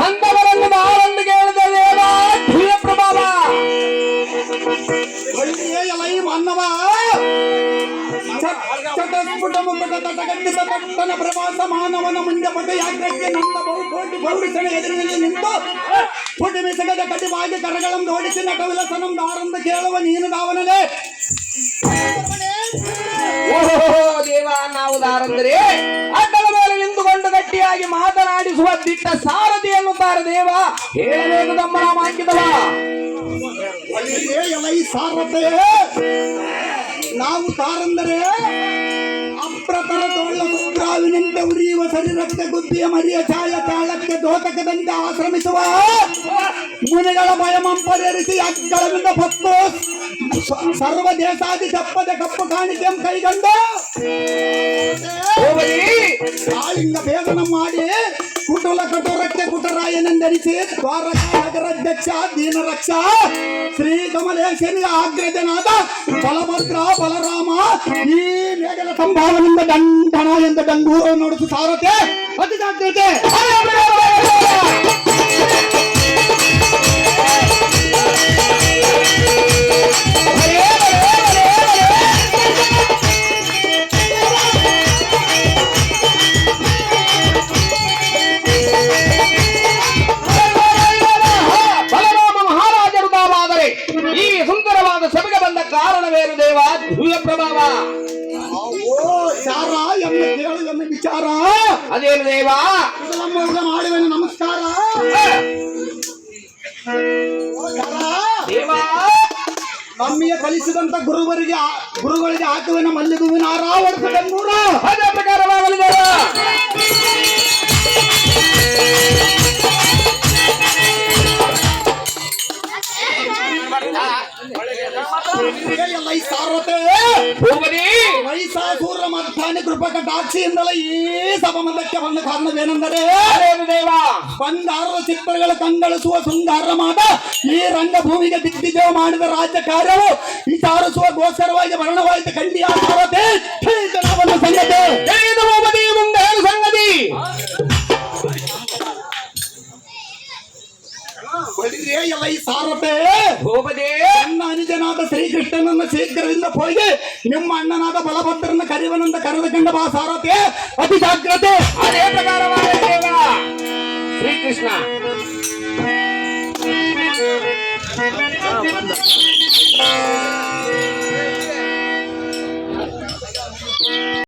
ಅಂದವರನ್ನು ಬಾಳನ್ನು ಕೇಳಿದ ದೇವ ಧೀರ ಪ್ರಭಾವ ಮಾನವ ಚಟಸ್ಫುಟ ಮುಖದ ತಟಗಟ್ಟಿದ ಪಟ್ಟಣ ಪ್ರವಾಸ ಮಾನವನ ಮುಂದೆ ಪದಯಾತ್ರೆಗೆ ನನ್ನ ಬಹುಕೋಟಿ ಪೌರುಷನ ಎದುರಿನಲ್ಲಿ ನಿಂತು ಪುಟಿಮಿಸಗದ ಕಟಿವಾಗಿ ಕರಗಳನ್ನು ಓಡಿಸಿ ನಟವಿಲಸನಂ ದಾರಂದು ಕೇಳುವ ನೀನು ದಾವನಲೇ ಓಹೋ ದೇವ ನಾವು ದಾರಂದರೆ ಅಡ್ಡದ ಮೇಲೆ ನಿಂತುಕೊಂಡು ಗಟ್ಟಿಯಾಗಿ ಮಾತನಾಡಿಸುವ ದಿಟ್ಟ ಸಾರಥಿ ಎನ್ನುತ್ತಾರೆ ದೇವ ಹೇಳಬೇಕು ನಮ್ಮ ನಾಮ ಹಾಕಿದವ ಈ ಸಾರಥೆ ನಾವು ತಾರಂದರೆ ಅಪ್ರತರ ತೋಳ ಸುಗ್ರಾವಿನಂತೆ ಉರಿಯುವ ಶರೀರಕ್ಕೆ ಗುದ್ದಿಯ ಮರಿಯ ಛಾಯ ಚಾಳಕ್ಕೆ ದೋತಕದಂತೆ ಆಶ್ರಮಿಸುವ ಮುನಿಗಳ ಭಯಮಂಪರಿಸಿ ಅಗ್ಗಳವಿಂದ ಪತ್ತು ಸರ್ವ ದೇಶಾದಿ ತಪ್ಪದೆ ಕಪ್ಪು ಕಾಣಿಕೆ ಕೈಗಂಡು ಕಾಳಿಂಗ ಭೇದನ ಮಾಡಿ ಕುಟುಲ ಕಟೋರಕ್ಕೆ ಕುಟರಾಯನೆಂದರಿಸಿ ದ್ವಾರಕಾಧ್ಯಕ್ಷ ದೀನರಕ್ಷ ಶ್ರೀ ಕಮಲೇಶನಿಯ ಆಗ್ರಜನಾದ ಬಲಭದ್ರ ಬಲರಾಮ ಈ ಮೇಘಲ ಸಂಭಾವನೆಯಿಂದ ದಂಡನ ಎಂದು ಡಂಗೂರು ನೋಡಿಸು ಸಾರತೆ ಅತಿ ಜಾಗ್ರತೆ ಈ ಸುಂದರವಾದ ಸಭೆಗೆ ಬಂದ ಕಾರಣವೇನು ದೇವ ಧೂಯ ಪ್ರಭಾವ ಚಾರ ಎಮ್ಮ ಕೇಳು ಎಮ್ಮ ವಿಚಾರ ಅದೇನು ದೇವ ನಮ್ಮ ಮಾಡುವೆನು ನಮಸ್ಕಾರ ದೇವ ನಮ್ಮಿಗೆ ಕಲಿಸಿದಂತ ಗುರುಗಳಿಗೆ ಹಾಕುವೆನ ಮಲ್ಲಿಗುವಿನ ಆರಾವರ್ತ ಬೆಂಗೂರ ಅದೇ ಪ್ರಕಾರವಾಗಲಿ ದೇವ ಮೈಸಾಸೂರ ಮಧ್ಯಾಹ್ನ ಕೃಪಕ ಟಾಕ್ಷಿಯಿಂದಲೇ ಈ ಸಭಾಮಂದಕ್ಕೆ ಬಂದ ಕಾರಣವೇನೆಂದರೆ ದೇವ ಬಂಗಾರದ ಚಿತ್ರಗಳ ಕಂಗಳಿಸುವ ಶೃಂಗಾರವಾದ ಈ ರಂಗಭೂಮಿಗೆ ದಿಗ್ವಿಜಯ ಮಾಡಿದ ರಾಜ್ಯ ಕಾರ್ಯವು ವಿಚಾರಿಸುವ ಗೋಚರವಾಗಿ ವರ್ಣವಾಯಿತು ಖಂಡಿಯ ಸಾರಥೆ ಸಂಗತಿ ಮುಂದೆ ಸಂಗತಿ ಎಲ್ಲ ಈ ಸಾರಥೆ ಹೋಗದೆ ನನ್ನ ಅನುಜನಾದ ಶ್ರೀಕೃಷ್ಣನನ್ನು ಶೀಘ್ರದಿಂದ ಹೋಗಿ ನಿಮ್ಮ ಅಣ್ಣನಾದ ಬಲಭದ್ರನ ಕರಿವನಂತ ಕರೆದುಕೊಂಡ ಬಾ ಸಾರಥೆ ಅತಿ ಜಾಗ್ರತೆ ಅದೇ ಪ್ರಕಾರವಾದ ದೇವ ಶ್ರೀಕೃಷ್ಣ